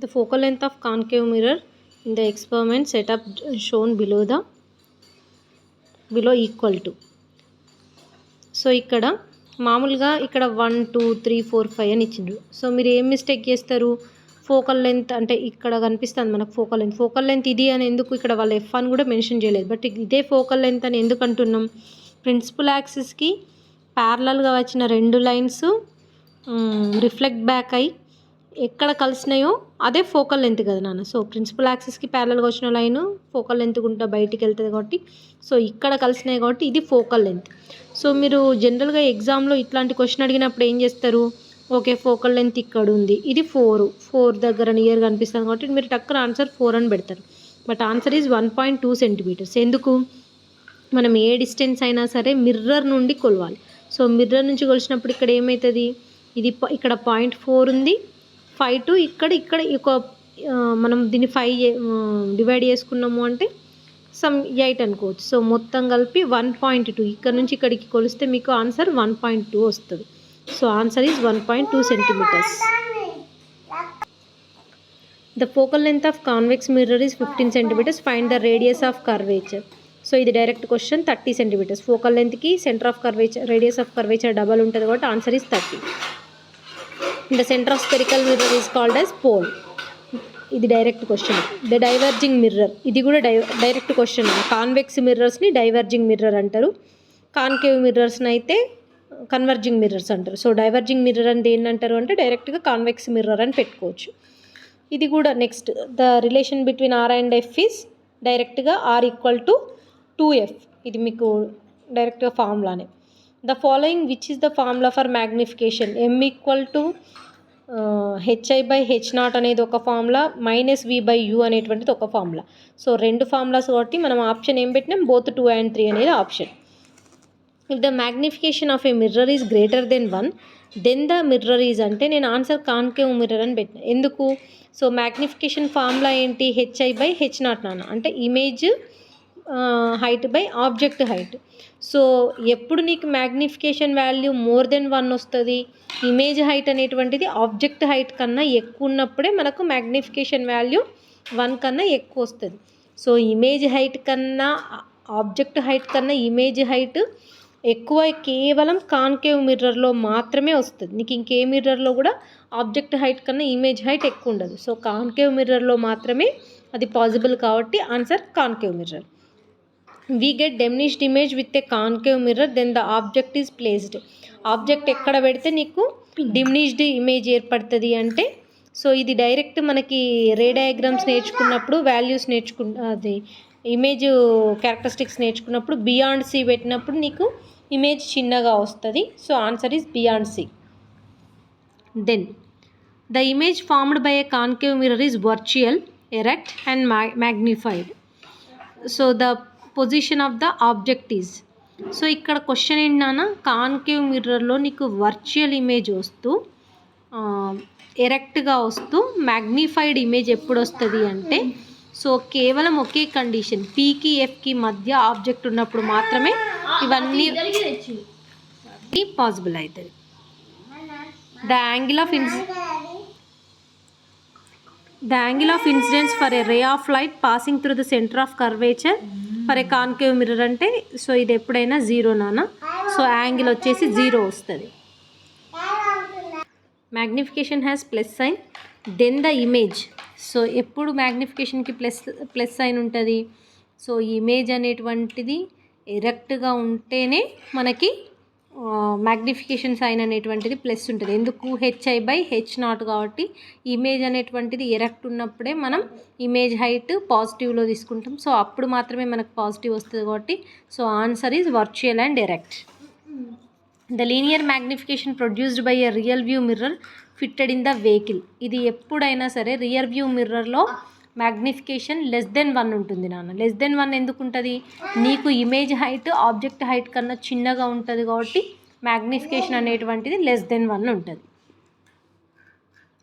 The focal length of concave mirror in the experiment setup shown below equal to. So ఇక్కడ మామూలుగా ఇక్కడ 1 2 3 4 5 అని ఇచ్చిండ్రు. సో మీరు ఏం మిస్టేక్ చేస్తారు, ఫోకల్ లెంత్ అంటే ఇక్కడ కనిపిస్తుంది మనకు ఫోకల్ లెంత్ ఇది అని ఎందుకు ఇక్కడ వాళ్ళు ఎఫ్ అని కూడా మెన్షన్ చేయలేదు, బట్ ఇదే ఫోకల్ లెంత్ అని ఎందుకు అంటున్నాం, ప్రిన్సిపల్ యాక్సిస్కి ప్యారలల్గా వచ్చిన రెండు లైన్స్ రిఫ్లెక్ట్ బ్యాక్ అయ్యి ఎక్కడ కలిసినాయో అదే ఫోకల్ లెంత్ కదా నాన్న. సో ప్రిన్సిపల్ యాక్సిస్కి ప్యారలల్గా వచ్చిన లైన్ ఫోకల్ లెంత్ గుంటా బయటికి వెళ్తుంది కాబట్టి సో ఇక్కడ కలిసినాయి కాబట్టి ఇది ఫోకల్ లెంత్. సో మీరు జనరల్గా ఎగ్జామ్లో ఇట్లాంటి క్వశ్చన్ అడిగినప్పుడు ఏం చేస్తారు, ఓకే ఫోకల్ లెంత్ ఇక్కడ ఉంది, ఇది 4 దగ్గర నియర్గా అనిపిస్తుంది కాబట్టి మీరు టక్కన ఆన్సర్ 4 అని పెడతారు. But answer is 1.2 centimetres. ఎందుకు, మనం ఏ డిస్టెన్స్ అయినా సరే మిర్రర్ నుండి కొలవాలి. సో మిర్రర్ నుంచి కొలిచినప్పుడు ఇక్కడ ఏమవుతుంది, ఇది ఇక్కడ 0.4 ఉంది, 5 to ఇక్కడ ఒక మనం దీన్ని 5 డివైడ్ చేసుకున్నాము అంటే సమ్ 8 అనుకోవచ్చు. సో మొత్తం కలిపి 1.2, ఇక్కడ నుంచి ఇక్కడికి కొలిస్తే మీకు ఆన్సర్ 1.2 వస్తుంది. So answer is 1.2 centimetres. The focal length of convex mirror is 15 centimetres. Find the radius of curvature. So ఇది డైరెక్ట్ క్వశ్చన్. 30 సెంటీమీటర్స్ ఫోకల్ లెంత్కి centre of curvature radius of curvature double ఉంటుంది కాబట్టి answer is 30. The center of spherical mirror is called as pole. ఇది direct question. The diverging mirror, ఇది కూడా direct question. Convex మిర్రర్స్ని diverging mirror అంటారు, concave మిర్రర్స్ని అయితే కన్వర్జింగ్ మిర్రర్స్ అంటారు. సో డైవర్జింగ్ మిర్రర్ అంటే ఏంటంటారు అంటే డైరెక్ట్గా కాన్వెక్స్ మిర్రర్ అని పెట్టుకోవచ్చు. ఇది కూడా next, the relation between R and F is డైరెక్ట్గా ఆర్ ఈక్వల్ టు 2f. ఇది మీకు డైరెక్ట్గా ఫార్ములానే. The following which is the formula for magnification, m equal to hi/h0 అనేది ఒక ఫార్ములా, -v/u అనేటువంటిది ఒక ఫార్ములా. సో రెండు ఫార్ములాస్ కాబట్టి మనం ఆప్షన్ ఏం పెట్టినాం, both 2 and 3 అనేది option. If the magnification of a mirror is greater than 1 then the mirror is అంటే నేను ఆన్సర్ కాన్కేవ్ మిర్రర్ అని పెట్టిన. ఎందుకు, సో మ్యాగ్నిఫికేషన్ ఫార్ములా ఏంటి, hi/h0 నాన్న, అంటే image height by object height. So ఎప్పుడు నీకు మ్యాగ్నిఫికేషన్ వాల్యూ మోర్ దెన్ 1 వస్తుంది, ఇమేజ్ హైట్ అనేటువంటిది ఆబ్జెక్ట్ హైట్ కన్నా ఎక్కువ ఉన్నప్పుడే మనకు మ్యాగ్నిఫికేషన్ వాల్యూ 1 కన్నా ఎక్కువ వస్తుంది. సో ఇమేజ్ హైట్ కన్నా ఆబ్జెక్ట్ హైట్ కన్నా ఇమేజ్ హైట్ ఎక్కువ కేవలం కాన్కేవ్ మిర్రర్లో మాత్రమే వస్తుంది. నీకు ఇంకే మిర్రర్లో కూడా ఆబ్జెక్ట్ హైట్ కన్నా ఇమేజ్ హైట్ ఎక్కువ ఉండదు. సో కాన్కేవ్ మిర్రర్లో మాత్రమే అది పాసిబుల్ కాబట్టి answer concave mirror. We get diminished image with a concave mirror, then the object is placed. Object ఎక్కడ పెడితే నీకు డిమినిష్డ్ ఇమేజ్ ఏర్పడుతుంది అంటే, సో ఇది డైరెక్ట్ మనకి రే డయాగ్రామ్స్ నేర్చుకున్నప్పుడు వాల్యూస్ అది ఇమేజ్ క్యారెక్టరిస్టిక్స్ నేర్చుకున్నప్పుడు బియాండ్ సి పెట్టినప్పుడు నీకు ఇమేజ్ చిన్నగా వస్తుంది. So answer is beyond C. Then the image formed by a concave mirror is virtual, erect and magnified. So the position of the object is, so ఇక్కడ question ఏంటన్నా, concave మిర్రర్లో నీకు virtual image వస్తూ ఎరెక్ట్గా వస్తూ magnified image ఎప్పుడు వస్తుంది అంటే, so కేవలం ఒకే కండిషన్ పీకి ఎఫ్కి మధ్య ఆబ్జెక్ట్ ఉన్నప్పుడు మాత్రమే ఇవన్నీ పాసిబుల్ అవుతుంది. The angle of incidence for a ray of light passing through the centre of curvature for a concave mirror అంటే, సో ఇది ఎప్పుడైనా 0 నాన్న. సో యాంగిల్ వచ్చేసి 0 వస్తుంది. Magnification has plus sign then the image. So ఎప్పుడు మ్యాగ్నిఫికేషన్కి plus sign ఉంటుంది, so image అనేటువంటిది ఎరెక్ట్గా ఉంటేనే మనకి మ్యాగ్నిఫికేషన్ సైన్ అనేటువంటిది ప్లస్ ఉంటుంది. ఎందుకు, hi/h0 కాబట్టి ఇమేజ్ అనేటువంటిది ఎరెక్ట్ ఉన్నప్పుడే మనం ఇమేజ్ హైట్ పాజిటివ్లో తీసుకుంటాం. సో అప్పుడు మాత్రమే మనకు పాజిటివ్ వస్తుంది కాబట్టి so answer is virtual and erect. The linear magnification produced by a real view mirror fitted in the vehicle. ఇది ఎప్పుడైనా సరే రియర్ వ్యూ మిర్రర్లో మ్యాగ్నిఫికేషన్ <1 ఉంటుంది నాన్న. <1 ఎందుకు ఉంటుంది, నీకు ఇమేజ్ హైట్ ఆబ్జెక్ట్ హైట్ కన్నా చిన్నగా ఉంటుంది కాబట్టి మ్యాగ్నిఫికేషన్ అనేటువంటిది <1 ఉంటుంది.